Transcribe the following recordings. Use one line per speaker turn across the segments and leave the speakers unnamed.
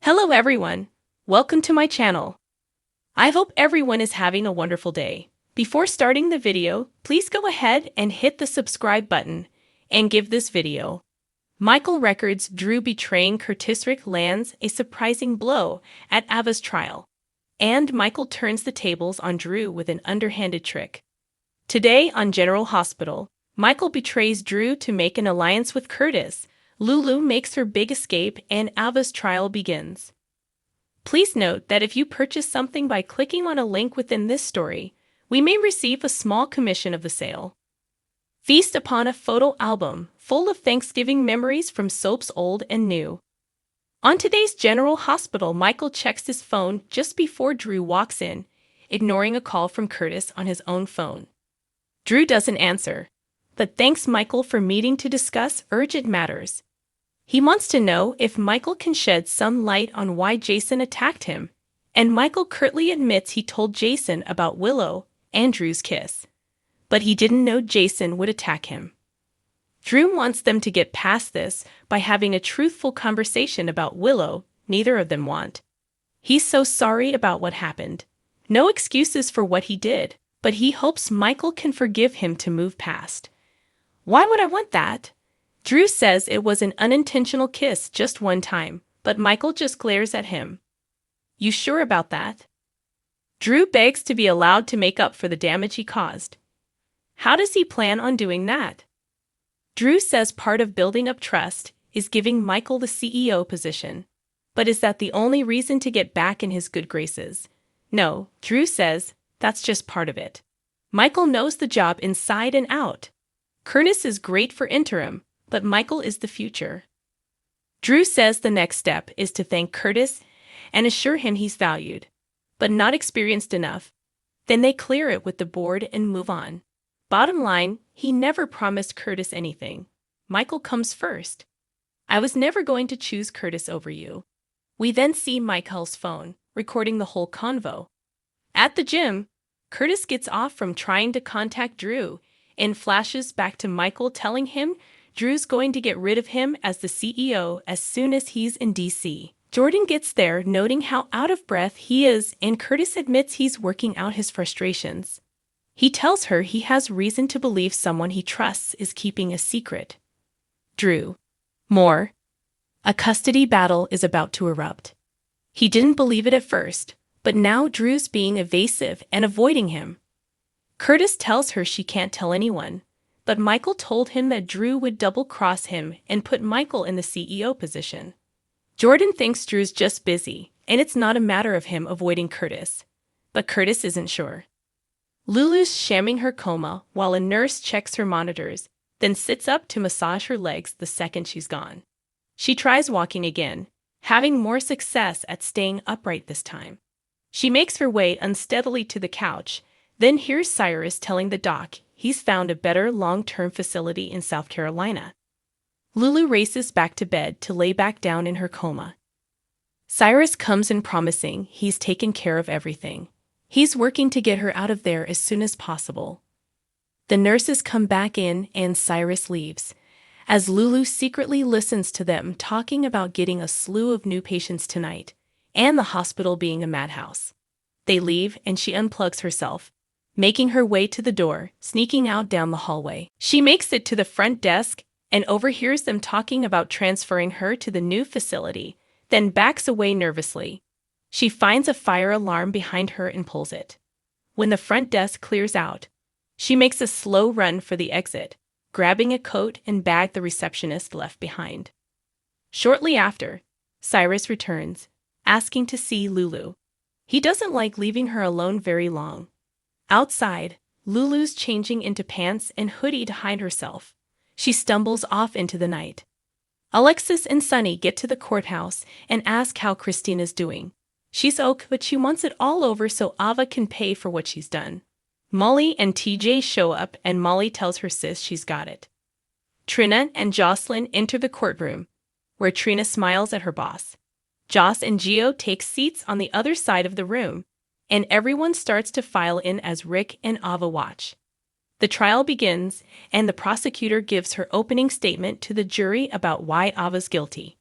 Hello everyone, welcome to my channel. I hope everyone is having a wonderful day. Before starting the video, please go ahead and hit the subscribe button and give this video. Michael Records' Drew betraying Curtis Rick lands a surprising blow at Ava's trial, and Michael turns the tables on Drew with an underhanded trick. Today on General Hospital, Michael betrays Drew to make an alliance with Curtis. Lulu makes her big escape and Ava's trial begins. Please note that if you purchase something by clicking on a link within this story, we may receive a small commission of the sale. Feast upon a photo album full of Thanksgiving memories from soaps old and new. On today's General Hospital, Michael checks his phone just before Drew walks in, ignoring a call from Curtis on his own phone. Drew doesn't answer, but thanks Michael for meeting to discuss urgent matters. He wants to know if Michael can shed some light on why Jason attacked him, and Michael curtly admits he told Jason about Willow and Drew's kiss. But he didn't know Jason would attack him. Drew wants them to get past this by having a truthful conversation about Willow neither of them want. He's so sorry about what happened. No excuses for what he did, but he hopes Michael can forgive him to move past. Why would I want that? Drew says it was an unintentional kiss just one time, but Michael just glares at him. You sure about that? Drew begs to be allowed to make up for the damage he caused. How does he plan on doing that? Drew says part of building up trust is giving Michael the CEO position. But is that the only reason to get back in his good graces? No, Drew says that's just part of it. Michael knows the job inside and out. Curtis is great for interim, but Michael is the future. Drew says the next step is to thank Curtis and assure him he's valued, but not experienced enough. Then they clear it with the board and move on. Bottom line, he never promised Curtis anything. Michael comes first. I was never going to choose Curtis over you. We then see Michael's phone, recording the whole convo. At the gym, Curtis gets off from trying to contact Drew and flashes back to Michael telling him Drew's going to get rid of him as the CEO as soon as he's in DC. Jordan gets there, noting how out of breath he is, and Curtis admits he's working out his frustrations. He tells her he has reason to believe someone he trusts is keeping a secret. Drew. More. A custody battle is about to erupt. He didn't believe it at first, but now Drew's being evasive and avoiding him. Curtis tells her she can't tell anyone, but Michael told him that Drew would double-cross him and put Michael in the CEO position. Jordan thinks Drew's just busy, and it's not a matter of him avoiding Curtis. But Curtis isn't sure. Lulu's shamming her coma while a nurse checks her monitors, then sits up to massage her legs the second she's gone. She tries walking again, having more success at staying upright this time. She makes her way unsteadily to the couch, then hears Cyrus telling the doc he's found a better long-term facility in South Carolina. Lulu races back to bed to lay back down in her coma. Cyrus comes in promising he's taken care of everything. He's working to get her out of there as soon as possible. The nurses come back in and Cyrus leaves, as Lulu secretly listens to them talking about getting a slew of new patients tonight, and the hospital being a madhouse. They leave and she unplugs herself, making her way to the door, sneaking out down the hallway. She makes it to the front desk and overhears them talking about transferring her to the new facility, then backs away nervously. She finds a fire alarm behind her and pulls it. When the front desk clears out, she makes a slow run for the exit, grabbing a coat and bag the receptionist left behind. Shortly after, Cyrus returns, asking to see Lulu. He doesn't like leaving her alone very long. Outside, Lulu's changing into pants and hoodie to hide herself. She stumbles off into the night. Alexis and Sunny get to the courthouse and ask how Christina's doing. She's okay, but she wants it all over so Ava can pay for what she's done. Molly and TJ show up and Molly tells her sis she's got it. Trina and Jocelyn enter the courtroom, where Trina smiles at her boss. Joss and Gio take seats on the other side of the room, and everyone starts to file in as Rick and Ava watch. The trial begins, and the prosecutor gives her opening statement to the jury about why Ava's guilty.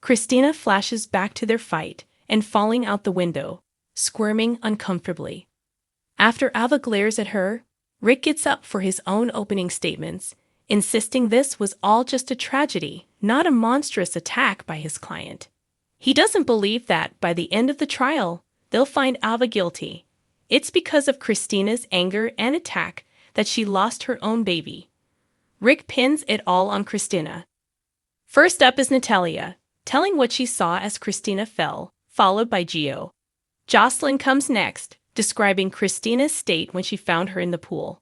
Christina flashes back to their fight and falling out the window, squirming uncomfortably. After Ava glares at her, Rick gets up for his own opening statements, insisting this was all just a tragedy, not a monstrous attack by his client. He doesn't believe that, by the end of the trial, they'll find Ava guilty. It's because of Christina's anger and attack that she lost her own baby. Rick pins it all on Christina. First up is Natalia, telling what she saw as Christina fell, followed by Gio. Jocelyn comes next, describing Christina's state when she found her in the pool.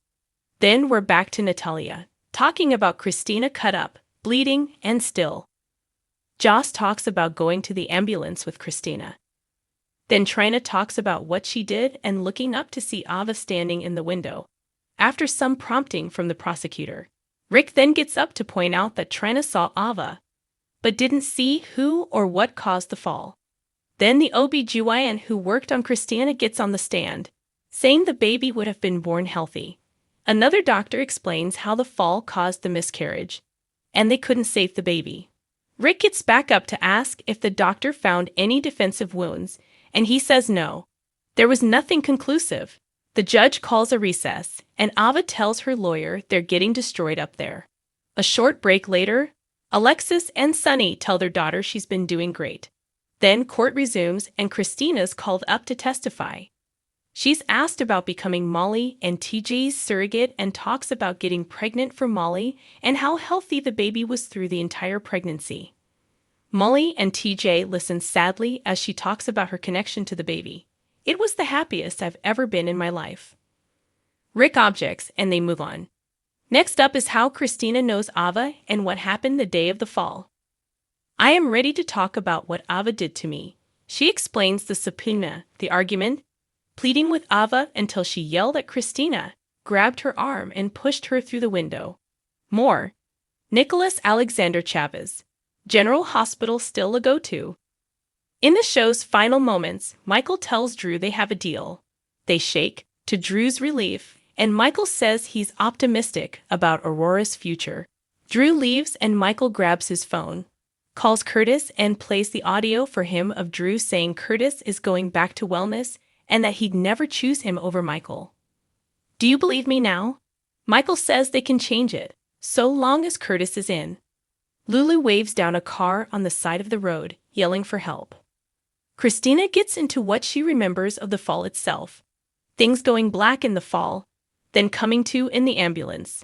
Then we're back to Natalia, talking about Christina cut up, bleeding, and still. Joss talks about going to the ambulance with Christina. Then Trina talks about what she did and looking up to see Ava standing in the window. After some prompting from the prosecutor, Rick then gets up to point out that Trina saw Ava, but didn't see who or what caused the fall. Then the OB/GYN who worked on Christina gets on the stand, saying the baby would have been born healthy. Another doctor explains how the fall caused the miscarriage, and they couldn't save the baby. Rick gets back up to ask if the doctor found any defensive wounds, and he says no. There was nothing conclusive. The judge calls a recess, and Ava tells her lawyer they're getting destroyed up there. A short break later, Alexis and Sunny tell their daughter she's been doing great. Then court resumes and Christina's called up to testify. She's asked about becoming Molly and TJ's surrogate and talks about getting pregnant for Molly and how healthy the baby was through the entire pregnancy. Molly and TJ listen sadly as she talks about her connection to the baby. It was the happiest I've ever been in my life. Rick objects and they move on. Next up is how Christina knows Ava and what happened the day of the fall. I am ready to talk about what Ava did to me. She explains the subpoena, the argument, pleading with Ava until she yelled at Christina, grabbed her arm, and pushed her through the window. More. Nicholas Alexander Chavez. General Hospital still a go-to. In the show's final moments, Michael tells Drew they have a deal. They shake, to Drew's relief, and Michael says he's optimistic about Aurora's future. Drew leaves and Michael grabs his phone, calls Curtis and plays the audio for him of Drew saying Curtis is going back to wellness and that he'd never choose him over Michael. Do you believe me now? Michael says they can change it, so long as Curtis is in. Lulu waves down a car on the side of the road, yelling for help. Christina gets into what she remembers of the fall itself. Things going black in the fall, then coming to in the ambulance.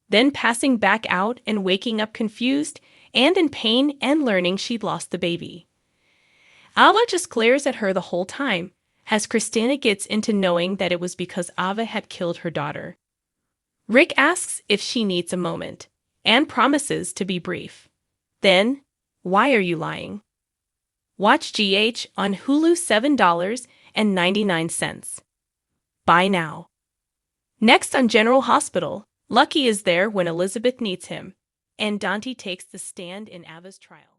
Then passing back out and waking up confused and in pain and learning she'd lost the baby. Ava just glares at her the whole time, as Christina gets into knowing that it was because Ava had killed her daughter. Rick asks if she needs a moment, and promises to be brief. Then, why are you lying? Watch GH on Hulu $7.99. Buy now. Next on General Hospital, Lucky is there when Elizabeth needs him, and Dante takes the stand in Ava's trial.